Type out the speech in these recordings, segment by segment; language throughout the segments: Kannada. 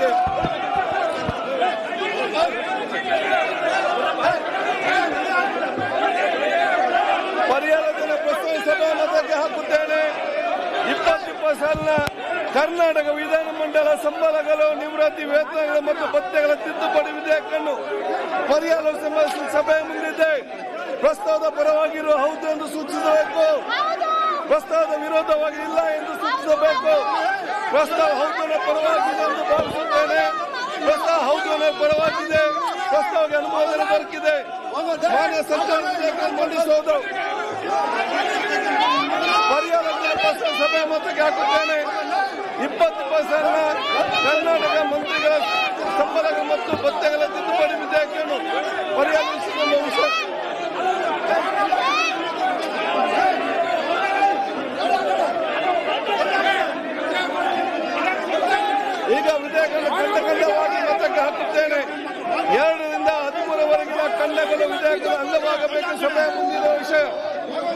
ಮಂಡಿಸೋದಕ್ಕೆ ಪರಿಹಾರಧನ ಪ್ರಸ್ತಾವ ಸಭಾಮತಕ್ಕೆ ಹಾಕುತ್ತೇನೆ. 2020 ಸಾಲಿನ ಕರ್ನಾಟಕ ವಿಧಾನಮಂಡಲ ಸಂಬಳಗಳು, ನಿವೃತ್ತಿ ವೇತನಗಳು ಮತ್ತು ಭತ್ಯೆಗಳ ತಿದ್ದುಪಡಿ ವಿಧೇಯಕವನ್ನು ಪರಿಹಾರ ಸಭೆ ಮುಂದಿದೆ. ಪ್ರಸ್ತಾವದ ಪರವಾಗಿರುವ ಹೌದು ಎಂದು ಸೂಚಿಸಬೇಕು. ಪ್ರಸ್ತಾವದ ವಿರೋಧವಾಗಿ ಇಲ್ಲ ಎಂದು ಸೂಚಿಸಬೇಕು. ಪ್ರಸ್ತಾವ ಹೌದನ ಪರವಾಗಿದೆ ಎಂದು ಭಾವಿಸುತ್ತೇನೆ. ಪ್ರಸ್ತಾವ ಹೌದನ ಪರವಾಗಿದೆ. ಪ್ರಸ್ತಾವಕ್ಕೆ ಅನುಮೋದನೆ ದೊರಕಿದೆ. ಮಾನ್ಯ ಸಂಚಾರ ವಿಧೇಯಕ ಮಂಡಿಸುವುದು. ಪರಿಹಾರ ಸಭೆ ಮತಕ್ಕೆ ಹಾಕುತ್ತೇನೆ. 2020 ಸಾಲಿನ ಕರ್ನಾಟಕ ಮಂತ್ರಿಗಳ ಸಂಬಳಗಳು ಮತ್ತು ಭತ್ಯೆಗಳ ತಿದ್ದುಪಡಿ ವಿಧೇಯಕವನ್ನು ಪರಿಹಾರಿಸಿಕೊಂಡು ಈಗ ವಿಧೇಯಕವನ್ನು ಖಂಡವಾಗಿ ಮತಕ್ಕೆ ಹಾಕುತ್ತೇನೆ. 2 ರಿಂದ 13 ಖಂಡಗಳು ವಿಧೇಯಕದ ಅಂಗವಾಗಬೇಕು. ಸಭೆ ಮುಂದಿರುವ ವಿಷಯ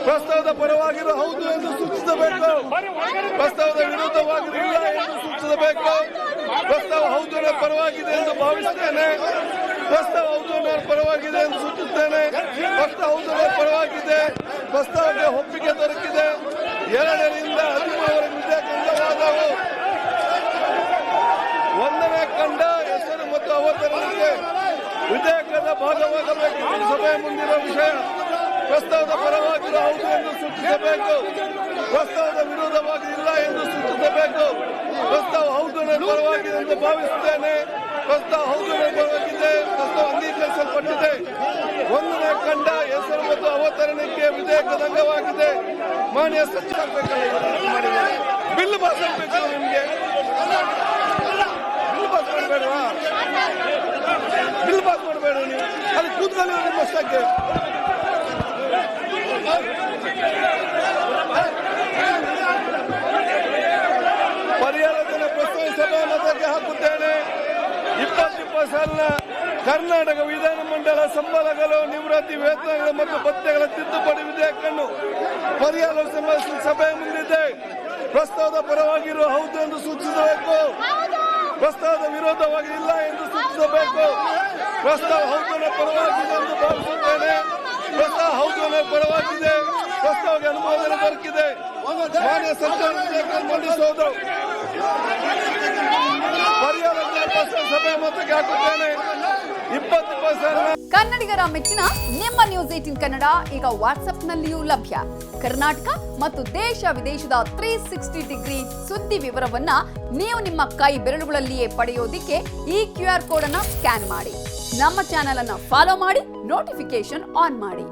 ಪ್ರಸ್ತಾವದ ಪರವಾಗಿರುವ ಹೌದು ಎಂದು ಸೂಚಿಸಬೇಕು. ಪ್ರಸ್ತಾವದ ವಿರುದ್ಧವಾಗಿರಲಿಲ್ಲ ಎಂದು ಸೂಚಿಸಬೇಕು. ಪ್ರಸ್ತಾವ ಹೌದು ಪರವಾಗಿದೆ ಎಂದು ಭಾವಿಸುತ್ತೇನೆ. ಪ್ರಸ್ತಾವ ಹೌದು ಪರವಾಗಿದೆ ಎಂದು ಸೂಚಿಸುತ್ತೇನೆ. ಪ್ರಸ್ತಾವ ಹೌದು ಪರವಾಗಿದೆ. ಪ್ರಸ್ತಾವಕ್ಕೆ ಒಪ್ಪಿಗೆ ದೊರಕಿದೆ. 2 ರಿಂದ 13 ವಿಧೇಯಕ ಅಂಗವಾದವು. 1ನೇ ಖಂಡ ಹೆಸರು ಮತ್ತು ಅವತರಣಿಕೆ ವಿಧೇಯಕದ ಭಾಗವಾಗಬೇಕು. ಸಭೆ ಮುಂದಿನ ವಿಷಯ ಪ್ರಸ್ತಾವದ ಪರವಾಗಿರುವ ಹೌದು ಎಂದು ಸೂಚಿಸಬೇಕು. ಪ್ರಸ್ತಾವದ ವಿರೋಧವಾಗಿ ಇಲ್ಲ ಎಂದು ಸೂಚಿಸಬೇಕು. ಪ್ರಸ್ತಾವ ಹೌದು ಪರವಾಗಿದೆ ಎಂದು ಭಾವಿಸುತ್ತೇನೆ. ಪ್ರಸ್ತಾವ ಹೌದು ಪರವಾಗಿದೆ. ಪ್ರಸ್ತಾವ ಅಂಗೀಕರಿಸಲ್ಪಟ್ಟಿದೆ. 1ನೇ ಖಂಡ ಹೆಸರು ಮತ್ತು ಅವತರಣಿಕೆ ವಿಧೇಯಕದ ಅಂಗವಾಗಿದೆ. ಮಾನ್ಯ ಸಚಿವ ಬಿಲ್ ಪಾಸ್ ಆಗಬೇಕು. ನಿಮಗೆ ಬಿಲ್ ಪಾಸ್ ಮಾಡಬೇಡವಾ? ಬಿಲ್ ಪಾಸ್ ಮಾಡಬೇಡ ನೀವು. ಅಲ್ಲಿ ಕೂತ್ಕೊಳ್ಳಿ ನಿಮ್ಮಷ್ಟಕ್ಕೆ. ಪರಿಹಾರಧನ ಪ್ರಸ್ತಾವ ಸಭಾಮತಕ್ಕೆ ಹಾಕುತ್ತೇನೆ. 2020 ಸಾಲಿನ ಕರ್ನಾಟಕ ವಿಧಾನಮಂಡಲ ಸಂಬಳಗಳು, ನಿವೃತ್ತಿ ವೇತನಗಳು ಮತ್ತು ಭತ್ಯೆಗಳ ತಿದ್ದುಪಡಿ ವಿಧೇಯಕವನ್ನು ಪರಿಹಾರ ಸಭೆ ಮುಂದಿದೆ. ಪ್ರಸ್ತಾವದ ಪರವಾಗಿರುವ ಹೌದು ಎಂದು ಸೂಚಿಸಬೇಕು. ಪ್ರಸ್ತಾವದ ವಿರೋಧವಾಗಿ ಇಲ್ಲ ಎಂದು ಸೂಚಿಸಬೇಕು. ಪ್ರಸ್ತಾವ ಹೌದು ಪರವಾಗಿದೆ ಎಂದು ಭಾವಿಸುತ್ತೇನೆ. ಪ್ರಸ್ತಾವ ಹೌದು ಪರವಾಗಿದೆ. ಪ್ರಸ್ತಾವಕ್ಕೆ ಅನುಮೋದನೆ ದೊರಕಿದೆ. ಮಾನ್ಯ ಸಂಚಾರ ವಿಧೇಯಕ ಮಂಡಿಸುವುದು. ಪರಿಹಾರ ಸಭೆ ಮತಕ್ಕೆ ಹಾಕುತ್ತೇನೆ. 2020 ಸಾಲಿನ ಕನ್ನಡಿಗರ ಮೆಚ್ಚಿನ ನಿಮ್ಮ ನ್ಯೂಸ್ 18 ಕನ್ನಡ ಈಗ ವಾಟ್ಸ್ಆಪ್ನಲ್ಲಿಯೂ ಲಭ್ಯ. ಕರ್ನಾಟಕ ಮತ್ತು ದೇಶ ವಿದೇಶದ 360 ಡಿಗ್ರಿ ಸುದ್ದಿ ವಿವರವನ್ನ ನೀವು ನಿಮ್ಮ ಕೈ ಬೆರಳುಗಳಲ್ಲಿಯೇ ಪಡೆಯೋದಿಕ್ಕೆ ಈ QR ಕೋಡ್ ಅನ್ನು ಸ್ಕ್ಯಾನ್ ಮಾಡಿ. ನಮ್ಮ ಚಾನೆಲ್ ಅನ್ನು ಫಾಲೋ ಮಾಡಿ, ನೋಟಿಫಿಕೇಶನ್ ಆನ್ ಮಾಡಿ.